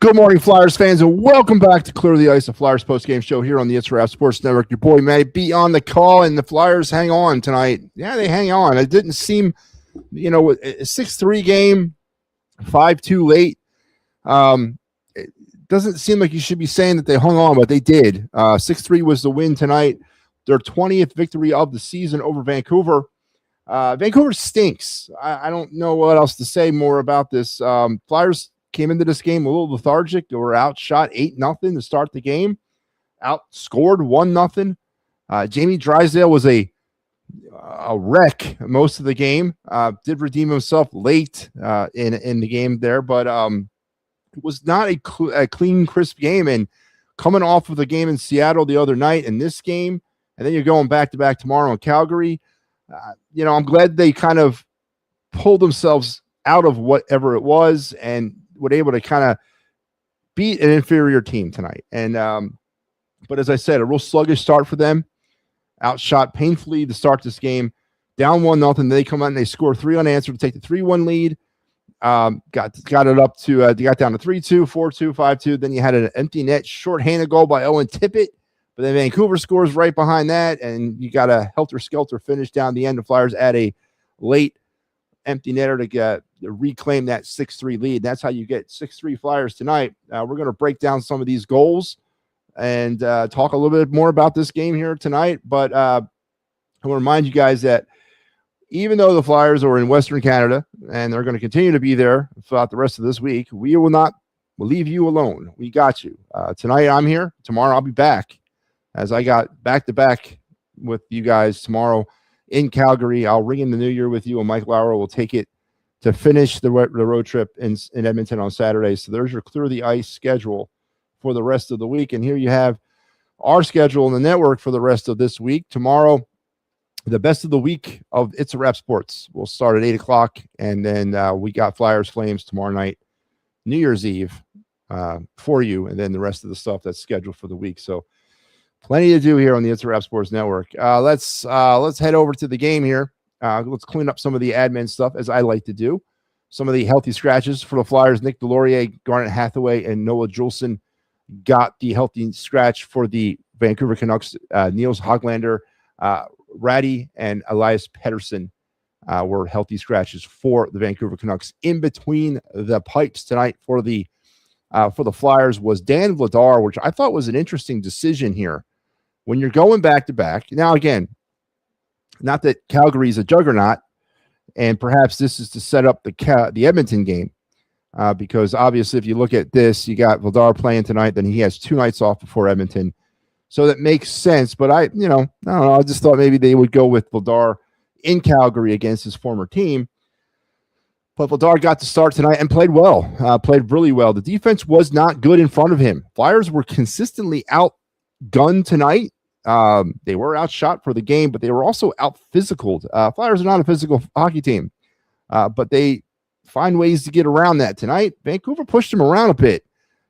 Good morning, Flyers fans, and welcome back to Clear the Ice, the Flyers postgame show here on the It's Wrap Sports Network. Your boy Matty B on the call, and the Flyers hang on tonight. Yeah, they hang on. It didn't seem, a 6-3 game, 5-2 late. It doesn't seem like you should be saying that they hung on, but they did. 6-3 was the win tonight. Their 20th victory of the season over Vancouver. Vancouver stinks. I don't know what else to say more about this. Flyers came into this game a little lethargic. They were outshot 8-0 to start the game. Outscored 1-0. Jamie Drysdale was a wreck most of the game. Did redeem himself late in the game there, but it was not a clean, crisp game. And coming off of the game in Seattle the other night and this game, and then you're going back-to-back tomorrow in Calgary, I'm glad they kind of pulled themselves out of whatever it was and were able to kind of beat an inferior team tonight. And but as I said, a real sluggish start for them. Outshot painfully to start this game. Down 1-0. They come out and they score 3 unanswered to take the 3-1 lead. Got it up to got down to 3-2, 4-2, 5-2. Then you had an empty net shorthanded goal by Owen Tippett. But then Vancouver scores right behind that, and you got a helter-skelter finish down the end. The Flyers add a late empty netter to reclaim that 6-3 lead. That's how you get 6-3 Flyers tonight. We're going to break down some of these goals and talk a little bit more about this game here tonight. But I want to remind you guys that even though the Flyers are in Western Canada and they're going to continue to be there throughout the rest of this week, we will not leave you alone. We got you. Tonight I'm here. Tomorrow I'll be back. As I got back-to-back with you guys tomorrow in Calgary. I'll ring in the new year with you, and Mike Lauer will take it to finish the road trip in Edmonton on Saturday. So there's your Clear the Ice schedule for the rest of the week. And here you have our schedule in the network for the rest of this week. Tomorrow, the best of the week of It's a Wrap Sports. We'll start at 8 o'clock, and then we got Flyers Flames tomorrow night, New Year's Eve for you, and then the rest of the stuff that's scheduled for the week. So plenty to do here on the It's a Wrap Sports Network. Let's head over to the game here. Let's clean up some of the admin stuff, as I like to do. Some of the healthy scratches for the Flyers. Nick Delorier, Garnet Hathaway, and Noah Juleson got the healthy scratch for the Vancouver Canucks. Niels Hoglander, Ratty, and Elias Pettersson were healthy scratches for the Vancouver Canucks. In between the pipes tonight for the Flyers was Dan Vladar, which I thought was an interesting decision here. When you're going back-to-back, now again, not that Calgary is a juggernaut, and perhaps this is to set up the Edmonton game, because obviously if you look at this, you got Vladar playing tonight, then he has 2 nights off before Edmonton, so that makes sense. But I don't know. I just thought maybe they would go with Vladar in Calgary against his former team. But Vladar got to start tonight and played well, played really well. The defense was not good in front of him. Flyers were consistently outgunned tonight. They were outshot for the game, but they were also out-physicaled. Flyers are not a physical hockey team, but they find ways to get around that tonight. Vancouver pushed him around a bit,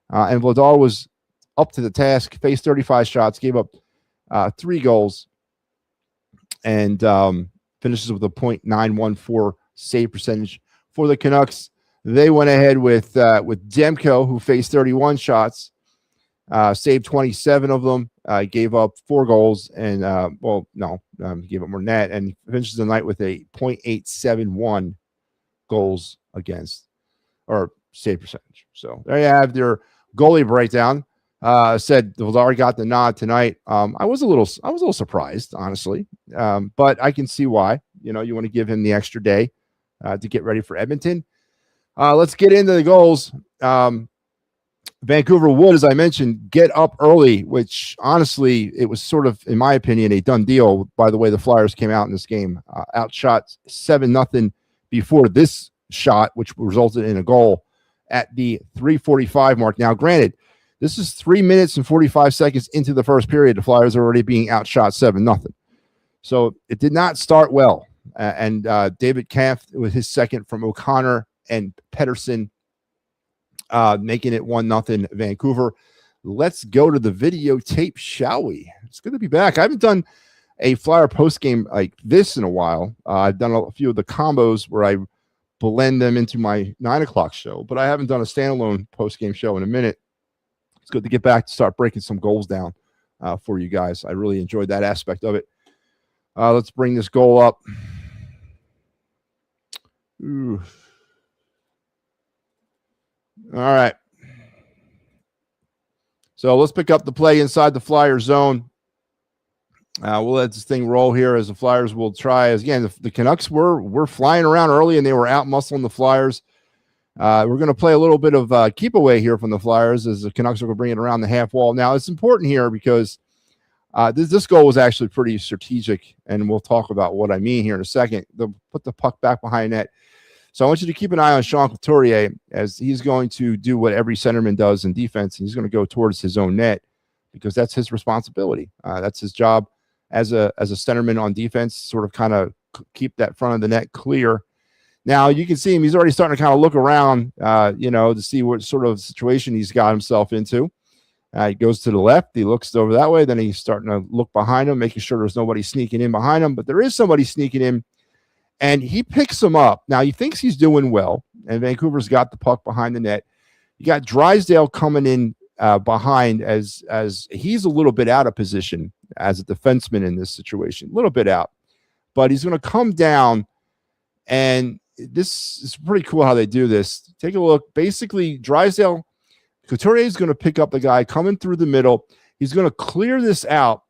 and Vladar was up to the task, faced 35 shots, gave up 3 goals, and finishes with a .914 save percentage. For the Canucks, they went ahead with Demko, who faced 31 shots, saved 27 of them, gave up 4 goals, and gave up more than that, and finishes the night with a .871 goals against or save percentage. So there you have your goalie breakdown. Said Vladar got the nod tonight. I was a little surprised, honestly, but I can see why. You want to give him the extra day to get ready for Edmonton. Let's get into the goals. Vancouver would, as I mentioned, get up early, which honestly, it was sort of, in my opinion, a done deal by the way the Flyers came out in this game. Outshot 7-0 before this shot, which resulted in a goal at the 3:45 mark. Now, granted, this is 3 minutes and 45 seconds into the first period. The Flyers are already being outshot 7-0. So it did not start well. And David Kampf with his second from O'Connor and Pettersson, making it 1-0 Vancouver. Let's go to the videotape, shall we? It's good to be back. I haven't done a Flyer postgame like this in a while. I've done a few of the combos where I blend them into my 9 o'clock show, but I haven't done a standalone post-game show in a minute. It's good to get back to start breaking some goals down for you guys. I really enjoyed that aspect of it. Let's bring this goal up. Ooh. All right. So let's pick up the play inside the Flyers zone. We'll let this thing roll here as the Flyers will try. As again, the Canucks were flying around early and they were out muscling the Flyers. We're going to play a little bit of keep away here from the Flyers as the Canucks are going to bring it around the half wall. Now, it's important here because this goal was actually pretty strategic, and we'll talk about what I mean here in a second. They'll put the puck back behind net. So I want you to keep an eye on Sean Couturier as he's going to do what every centerman does in defense. He's going to go towards his own net because that's his responsibility. That's his job as a centerman on defense, sort of kind of keep that front of the net clear. Now you can see him; he's already starting to kind of look around, to see what sort of situation he's got himself into. He goes to the left, he looks over that way, then he's starting to look behind him, making sure there's nobody sneaking in behind him, but there is somebody sneaking in, and he picks him up. Now he thinks he's doing well, and Vancouver's got the puck behind the net. You got Drysdale coming in behind as he's a little bit out of position as a defenseman in this situation, a little bit out, but he's going to come down, and this is pretty cool how they do this. Take a look. Basically, Couturier is going to pick up the guy coming through the middle. He's going to clear this out.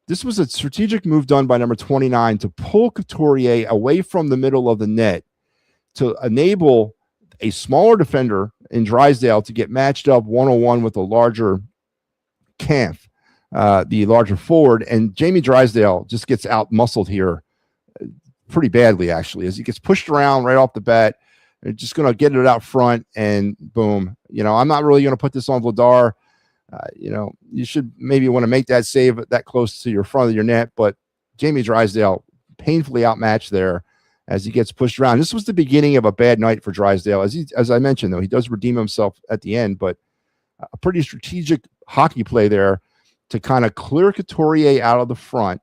This was a strategic move done by number 29 to pull Couturier away from the middle of the net to enable a smaller defender in Drysdale to get matched up one-on-one with a larger Kampf, the larger forward. And Jamie Drysdale just gets out-muscled here pretty badly, actually, as he gets pushed around right off the bat. They're just going to get it out front, and boom. I'm not really going to put this on Vladar. You should maybe want to make that save that close to your front of your net, but Jamie Drysdale painfully outmatched there as he gets pushed around. This was the beginning of a bad night for Drysdale. As I mentioned, though, he does redeem himself at the end, but a pretty strategic hockey play there to kind of clear Couturier out of the front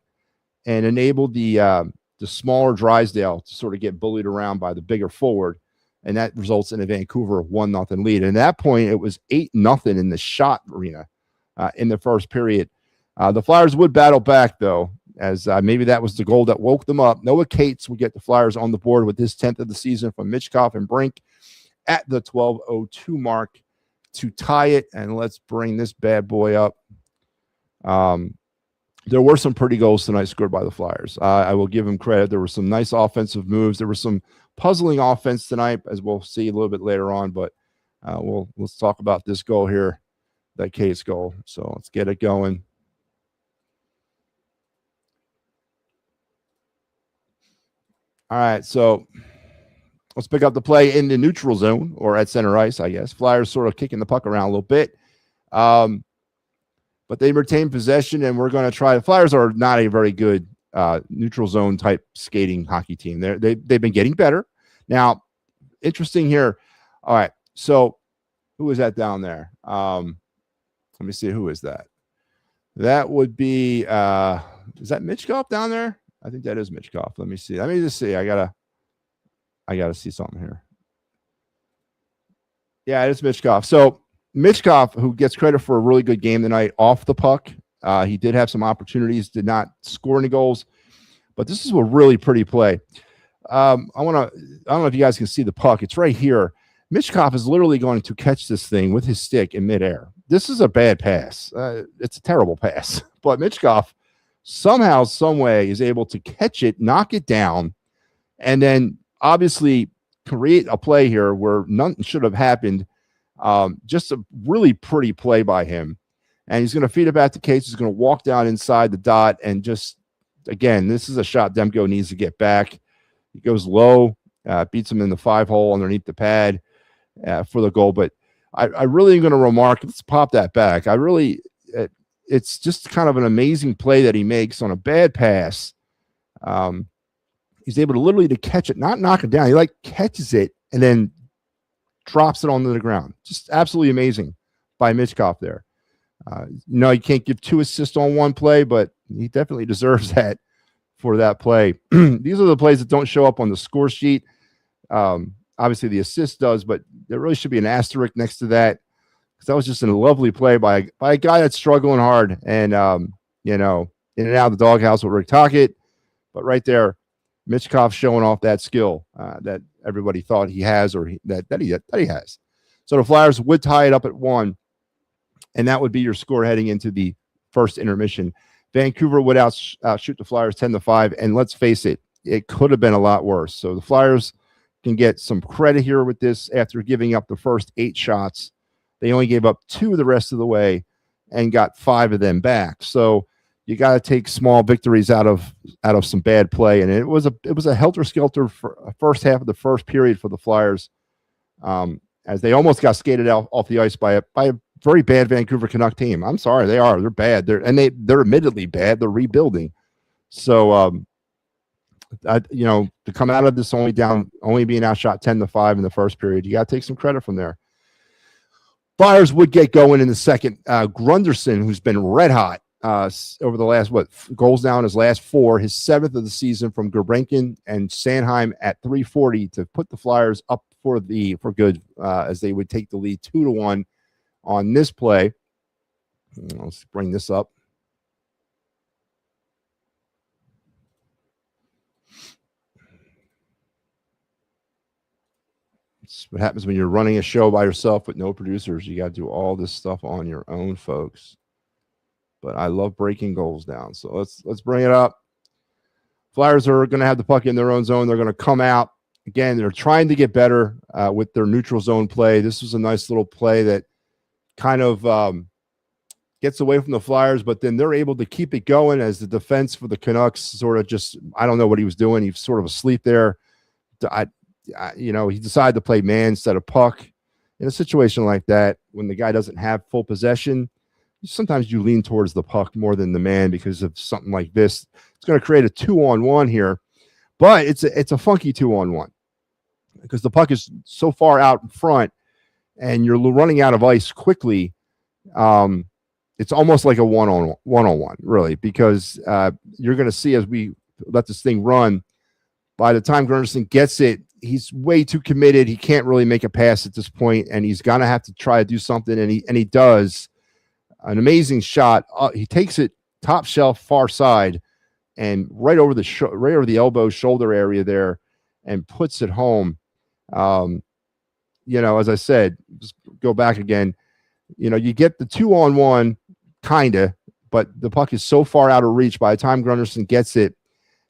and enable the smaller Drysdale to sort of get bullied around by the bigger forward. And that results in a Vancouver 1-0 lead. And at that point, it was 8-0 in the shot arena in the first period. The Flyers would battle back, though, as maybe that was the goal that woke them up. Noah Cates would get the Flyers on the board with his 10th of the season from Michkov and Brink at the 12:02 mark to tie it. And let's bring this bad boy up. There were some pretty goals tonight scored by the Flyers. I will give them credit. There were some nice offensive moves. There were some puzzling offense tonight, as we'll see a little bit later on. But let's talk about this goal here, that Cates goal. So let's get it going. All right, so let's pick up the play in the neutral zone or at center ice, I guess. Flyers sort of kicking the puck around a little bit. But they retain possession, and we're going to try. The Flyers are not a very good neutral zone type skating hockey team. They've been getting better. Now, interesting here. All right, so who is that down there? Let me see. Who is that? That would be, is that Michkov down there? I think that is Michkov. Let me see. Let me just see. I gotta see something here. Yeah, it's Michkov. So Michkov, who gets credit for a really good game tonight off the puck. He did have some opportunities, did not score any goals, but this is a really pretty play. I don't know if you guys can see the puck. It's right here. Michkov is literally going to catch this thing with his stick in midair. This is a bad pass. It's a terrible pass, but Michkov somehow, some way is able to catch it, knock it down, and then obviously create a play here where nothing should have happened. Just a really pretty play by him. And he's going to feed it back to Cates. He's going to walk down inside the dot and just, again, this is a shot Demko needs to get back. He goes low, beats him in the 5-hole underneath the pad for the goal. But I really am going to remark, let's pop that back. It's just kind of an amazing play that he makes on a bad pass. He's able to literally to catch it, not knock it down. He catches it and then drops it onto the ground. Just absolutely amazing by Michkov there. You can't give 2 assists on one play, but he definitely deserves that for that play. These are the plays that don't show up on the score sheet. Obviously, the assist does, but there really should be an asterisk next to that because that was just a lovely play by a guy that's struggling hard and in and out of the doghouse with Rick Tocchet. But right there, Michkov showing off that skill that everybody thought he has or that he has. So the Flyers would tie it up at 1, and that would be your score heading into the first intermission. Vancouver would outshoot the Flyers 10-5, and let's face it, it could have been a lot worse. So the Flyers can get some credit here with this after giving up the first 8 shots. They only gave up 2 the rest of the way and got 5 of them back. So you got to take small victories out of some bad play, and it was a helter-skelter for first half of the first period for the Flyers, as they almost got skated out off the ice by a very bad Vancouver Canuck team. I'm sorry, they're bad. They're admittedly bad. They're rebuilding. So to come out of this only being outshot 10-5 in the first period, you got to take some credit from there. Flyers would get going in the second. Grunderson, who's been red hot over the last goals down his last 4, his 7th of the season from Gulbenkian and Sanheim at 340 to put the Flyers up for good as they would take the lead 2-1 on this play. Let's bring this up. It's what happens when you're running a show by yourself with no producers. You got to do all this stuff on your own, folks. But I love breaking goals down. So let's bring it up. Flyers are going to have the puck in their own zone. They're going to come out. Again, they're trying to get better with their neutral zone play. This was a nice little play that kind of gets away from the Flyers, but then they're able to keep it going as the defense for the Canucks sort of just, I don't know what he was doing. He was sort of asleep there. He decided to play man instead of puck. In a situation like that, when the guy doesn't have full possession, sometimes you lean towards the puck more than the man because of something like this. It's going to create a 2-on-1 here, but it's a funky 2-on-1 because the puck is so far out in front and you're running out of ice quickly. It's almost like a one-on-one, really, because you're going to see as we let this thing run, by the time Grunderson gets it, he's way too committed. He can't really make a pass at this point, and he's going to have to try to do something, and he does. An amazing shot. He takes it top shelf, far side, and right over the elbow, shoulder area there, and puts it home. As I said, just go back again. You get the 2-on-1, kinda, but the puck is so far out of reach. By the time Grunderson gets it,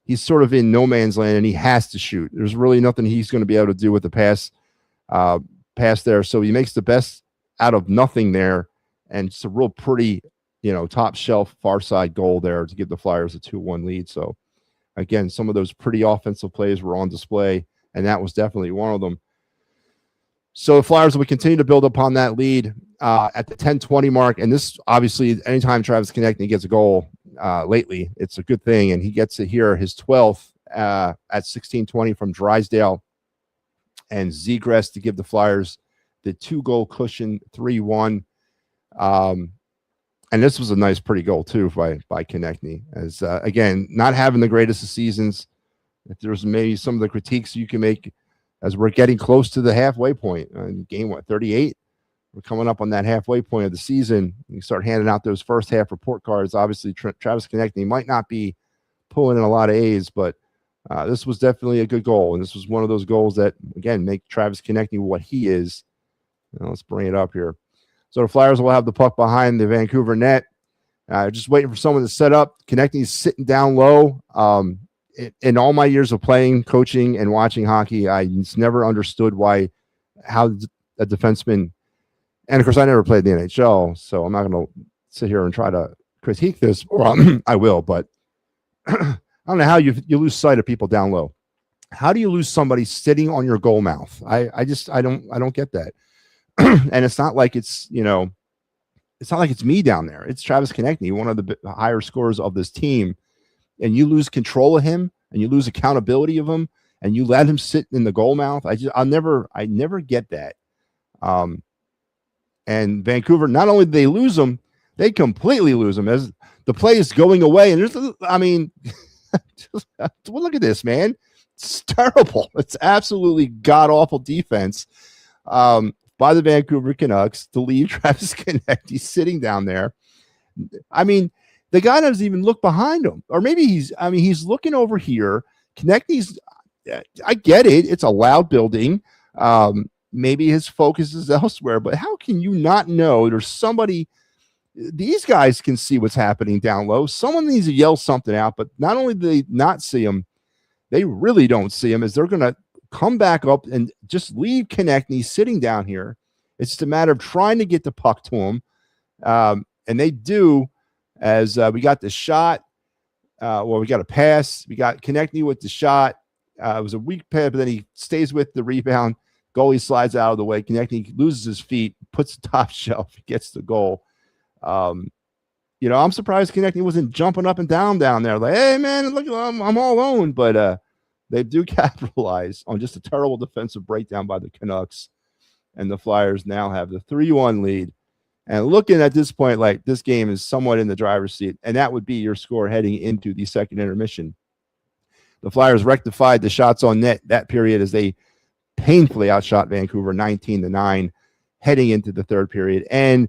he's sort of in no man's land, and he has to shoot. There's really nothing he's going to be able to do with the pass there. So he makes the best out of nothing there, and it's a real pretty, top shelf, far side goal there to give the Flyers a 2-1 lead. So, again, some of those pretty offensive plays were on display, and that was definitely one of them. So the Flyers will continue to build upon that lead at the 10:20 mark. And this, obviously, anytime Travis Konecny gets a goal lately, it's a good thing. And he gets it here, his 12th at 16:20 from Drysdale and Zegras to give the Flyers the 2-goal cushion, 3-1. And this was a nice, pretty goal, too, by Konecny. As, again, not having the greatest of seasons. If there's maybe some of the critiques you can make as we're getting close to the halfway point. Game, 38? We're coming up on that halfway point of the season. You start handing out those first half report cards. Obviously, Travis Konecny might not be pulling in a lot of A's, but this was definitely a good goal. And this was one of those goals that, again, make Travis Konecny what he is. Let's bring it up here. So the Flyers will have the puck behind the Vancouver net. Just waiting for someone to set up. Konecny's sitting down low. In all my years of playing, coaching, and watching hockey, I never understood how a defenseman, and of course, I never played the NHL, so I'm not going to sit here and try to critique this, or I will, but I don't know how you lose sight of people down low. How do you lose somebody sitting on your goal mouth? I don't get that. And it's not like it's me down there. It's Travis Konecny, one of the higher scorers of this team. And you lose control of him, and you lose accountability of him, and you let him sit in the goal mouth. I never get that. And Vancouver, not only did they lose him, they completely lose him as the play is going away. And look at this, man. It's terrible. It's absolutely god-awful defense by the Vancouver Canucks to leave Travis Konecny sitting down there. I mean, the guy doesn't even look behind him. Or maybe he's looking over here. Konechny's, I get it. It's a loud building. Maybe his focus is elsewhere, but how can you not know there's somebody? These guys can see what's happening down low. Someone needs to yell something out, but not only do they not see him, they really don't see him, as they're going to come back up and just leave Konechny sitting down here. It's just a matter of trying to get the puck to him. And they do, as we got the shot. We got a pass. We got Konechny with the shot. It was a weak pass, but then he stays with the rebound. Goalie slides out of the way. Konechny loses his feet, puts the top shelf, gets the goal. I'm surprised Konechny wasn't jumping up and down there. Like, hey, man, look, I'm all alone. But they do capitalize on just a terrible defensive breakdown by the Canucks. And the Flyers now have the 3-1 lead. And looking at this point, like this game is somewhat in the driver's seat. And that would be your score heading into the second intermission. The Flyers rectified the shots on net that period as they painfully outshot Vancouver 19-9 heading into the third period. And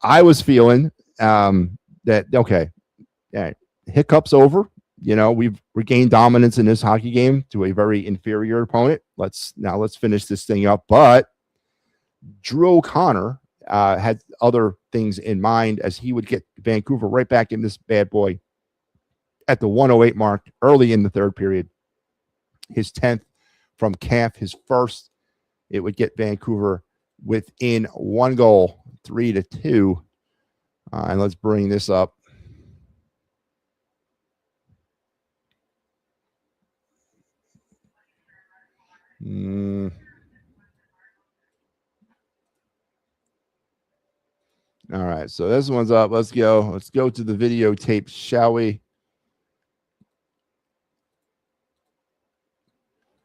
I was feeling that, okay, hiccups over. We've regained dominance in this hockey game to a very inferior opponent. Let's finish this thing up. But Drew O'Connor had other things in mind, as he would get Vancouver right back in this bad boy at the 1:08 mark early in the third period. His 10th from Kampf, his first. It would get Vancouver within one goal, 3-2. And let's bring this up. All right, so this one's up. Let's go to the videotape, shall we?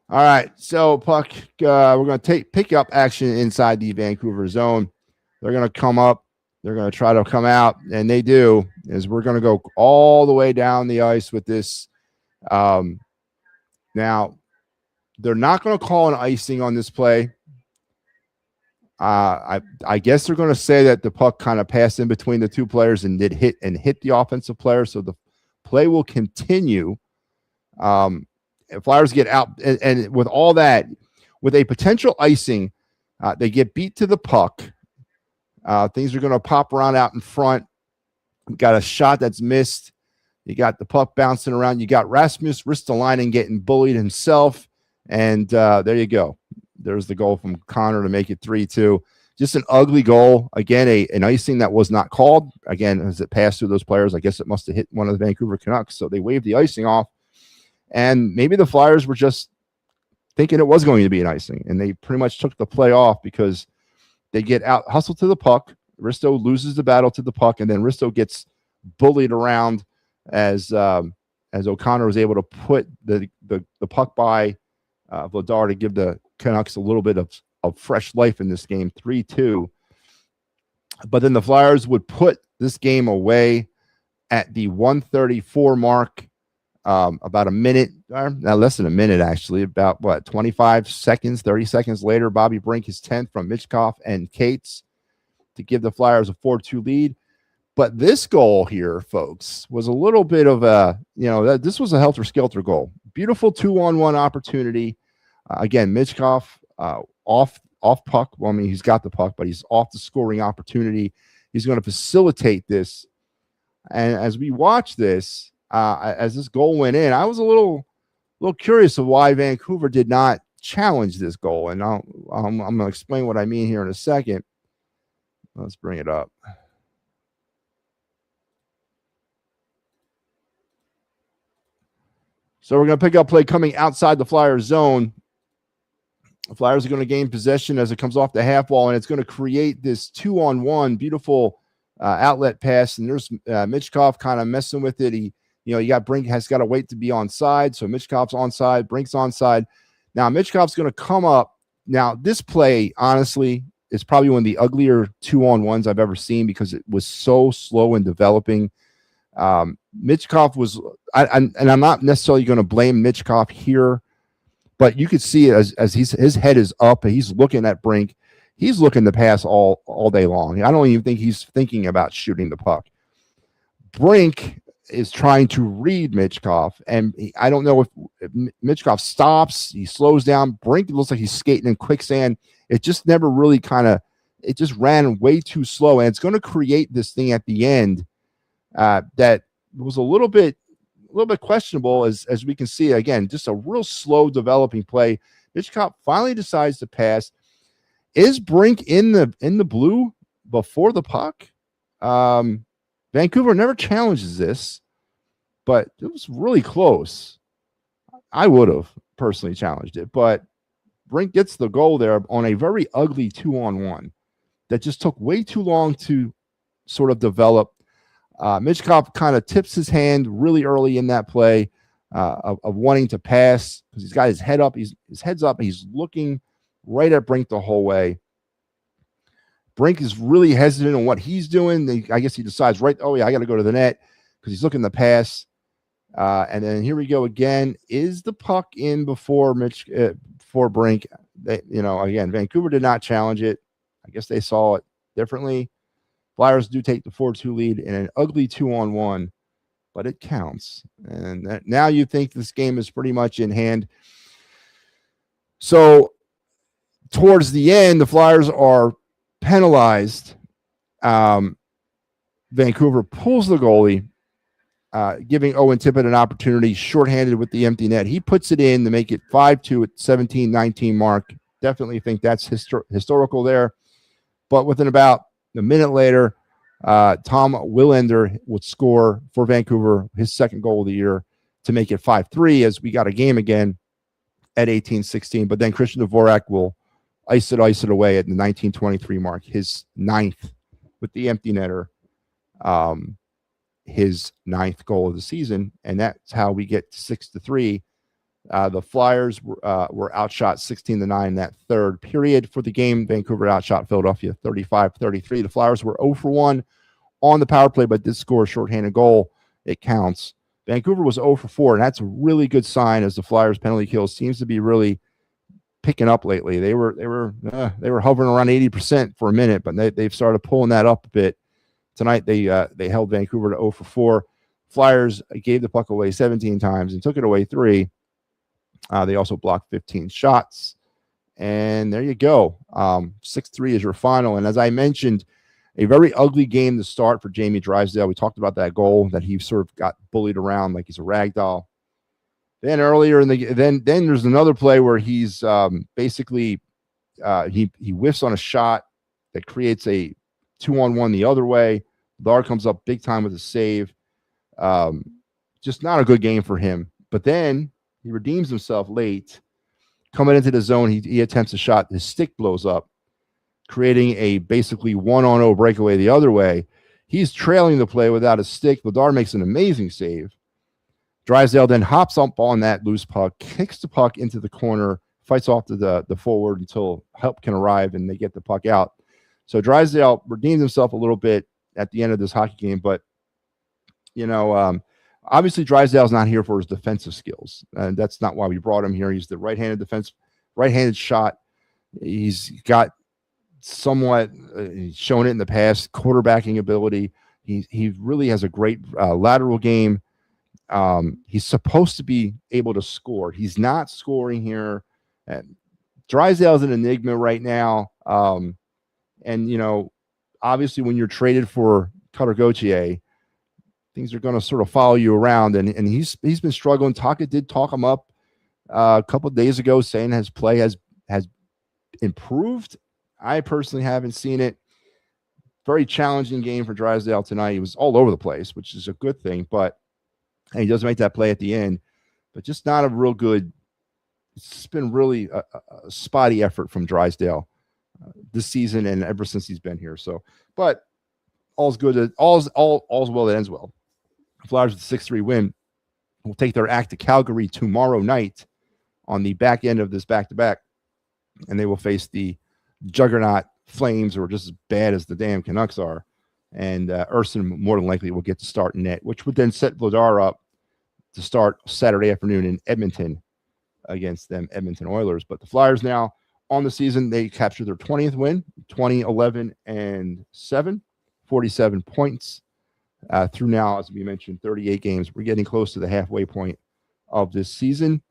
All right, so puck, we're going to pick up action inside the Vancouver zone. They're going to come up. They're going to try to come out, and they do, as we're going to go all the way down the ice with this. Now, they're not going to call an icing on this play. I guess they're going to say that the puck kind of passed in between the two players and did hit the offensive player, so the play will continue. Flyers get out, and with all that, with a potential icing, they get beat to the puck. Things are going to pop around out in front. You got a shot that's missed. You got the puck bouncing around. You got Rasmus Ristolainen getting bullied himself, and there you go. There's the goal from Connor to make it 3-2. Just an ugly goal. Again, an icing that was not called. Again, as it passed through those players, I guess it must have hit one of the Vancouver Canucks. So they waved the icing off. And maybe the Flyers were just thinking it was going to be an icing. And they pretty much took the play off because they get out, hustled to the puck. Risto loses the battle to the puck. And then Risto gets bullied around as O'Connor was able to put the puck by Vladar to give the Canucks a little bit of fresh life in this game, 3-2. But then the Flyers would put this game away at the 1:34 mark, about a minute, less than a minute actually, about 25 seconds, 30 seconds later. Bobby Brink, his 10th from Michkov and Cates to give the Flyers a 4-2 lead. But this goal here, folks, was a little bit of this was a helter-skelter goal. Beautiful 2-on-1 opportunity. Again, Michkov off puck. Well, I mean, he's got the puck, but he's off the scoring opportunity. He's going to facilitate this. And as we watch this, as this goal went in, I was a little curious of why Vancouver did not challenge this goal. And I'm going to explain what I mean here in a second. Let's bring it up. So we're going to pick up play coming outside the Flyers zone. The Flyers are going to gain possession as it comes off the half wall, and it's going to create this 2-on-1 beautiful outlet pass. And there's Michkov kind of messing with it. You got Brink has got to wait to be onside. So Michkov's onside, Brink's onside. Now Michkov's going to come up. Now this play, honestly, is probably one of the uglier 2-on-1s I've ever seen because it was so slow in developing. Mitchkov was, and I'm not necessarily going to blame Mitchkov here, but you could see as his head is up, he's looking at Brink. He's looking to pass all day long. I don't even think he's thinking about shooting the puck. Brink is trying to read Mitchkov, and I don't know if Mitchkov stops, he slows down. Brink looks like he's skating in quicksand. It just never really it just ran way too slow, and it's going to create this thing at the end that was a little bit questionable, as we can see. Again, just a real slow developing play. Mitchkov finally decides to pass. Is Brink in the blue before the puck? Vancouver never challenges this, but it was really close. I would have personally challenged it, but Brink gets the goal there on a very ugly 2-on-1 that just took way too long to sort of develop. Mitchkov kind of tips his hand really early in that play of wanting to pass because he's got his head up. His head's up. He's looking right at Brink the whole way. Brink is really hesitant on what he's doing. I guess he decides I got to go to the net because he's looking to pass. And then here we go again. Is the puck in before Brink? Again, Vancouver did not challenge it. I guess they saw it differently. Flyers do take the 4-2 lead in an ugly 2-on-1, but it counts. And now you think this game is pretty much in hand. So towards the end, the Flyers are penalized. Vancouver pulls the goalie, giving Owen Tippett an opportunity, shorthanded with the empty net. He puts it in to make it 5-2 at 17-19 mark. Definitely think that's historical there. But within about a minute later, Tom Willender would score for Vancouver, his second goal of the year, to make it 5-3 as we got a game again at 18-16. But then Christian Dvorak will ice it away at the 19-23 mark, his ninth with the empty netter, his ninth goal of the season. And that's how we get 6-3. The Flyers were outshot 16-9 in that third period. For the game, Vancouver outshot Philadelphia 35-33. The Flyers were 0-for-1 on the power play, but did score a shorthanded goal. It counts. Vancouver was 0-for-4, and that's a really good sign as the Flyers' penalty kill seems to be really picking up lately. They were hovering around 80% for a minute, but they've started pulling that up a bit. Tonight they held Vancouver to 0-for-4. Flyers gave the puck away 17 times and took it away 3. They also blocked 15 shots. And there you go. 6-3 is your final. And as I mentioned, a very ugly game to start for Jamie Drysdale. We talked about that goal that he sort of got bullied around like he's a rag doll. Then earlier in the then there's another play where he's basically he whiffs on a shot that creates a 2-on-1 the other way. Dard comes up big time with a save. Just not a good game for him. But then he redeems himself late. Coming into the zone, he attempts a shot. His stick blows up, creating a basically 1-on-0 breakaway the other way. He's trailing the play without a stick. Bedard makes an amazing save. Drysdale then hops up on that loose puck, kicks the puck into the corner, fights off to the forward until help can arrive and they get the puck out. So Drysdale redeemed himself a little bit at the end of this hockey game, but obviously Drysdale's not here for his defensive skills, and that's not why we brought him here. He's the right-handed shot. He's got somewhat shown it in the past, quarterbacking ability. He really has a great lateral game. He's supposed to be able to score. He's not scoring here. Drysdale's an enigma right now. And obviously when you're traded for Cutter Gauthier, things are going to sort of follow you around. And he's been struggling. Taka did talk him up a couple of days ago, saying his play has improved. I personally haven't seen it. Very challenging game for Drysdale tonight. He was all over the place, which is a good thing, and he does make that play at the end, but just not a real good. It's been really a spotty effort from Drysdale this season and ever since he's been here. So, but all's good. All's well that ends well. Flyers with a 6-3 win will take their act to Calgary tomorrow night on the back end of this back-to-back, and they will face the juggernaut Flames, who are just as bad as the damn Canucks are. And Urson more than likely will get to start in net, which would then set Vladar up to start Saturday afternoon in Edmonton against them Edmonton Oilers. But the Flyers now on the season, they captured their 20th win, 20-11-7, 47 points through now, as we mentioned, 38 games. We're getting close to the halfway point of this season.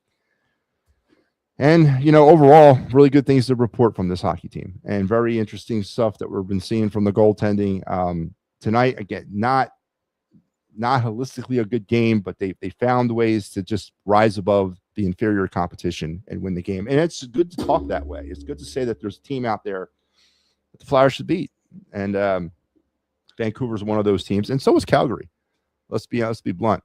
And, overall, really good things to report from this hockey team, and very interesting stuff that we've been seeing from the goaltending tonight. Again, not holistically a good game, but they found ways to just rise above the inferior competition and win the game. And it's good to talk that way. It's good to say that there's a team out there that the Flyers should beat. And Vancouver's one of those teams, and so is Calgary. Let's be blunt.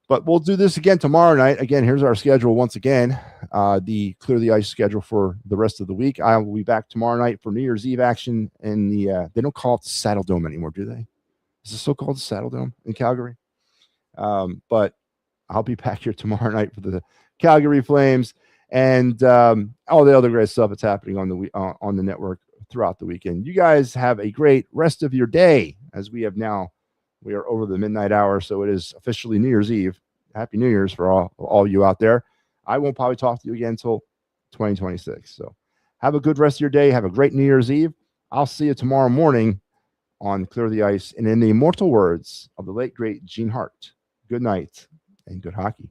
But we'll do this again tomorrow night. Again, here's our schedule once again, the Clear the Ice schedule for the rest of the week. I will be back tomorrow night for New Year's Eve action in they don't call it the Saddle Dome anymore, do they? Is it still called the Saddle Dome in Calgary? But I'll be back here tomorrow night for the Calgary Flames and all the other great stuff that's happening on the network throughout the weekend. You guys have a great rest of your day, as we are over the midnight hour, so it is officially New Year's Eve. Happy New Year's for all you out there. I won't probably talk to you again until 2026. So have a good rest of your day. Have a great New Year's Eve. I'll see you tomorrow morning on Clear the Ice. And in the immortal words of the late, great Gene Hart, good night and good hockey.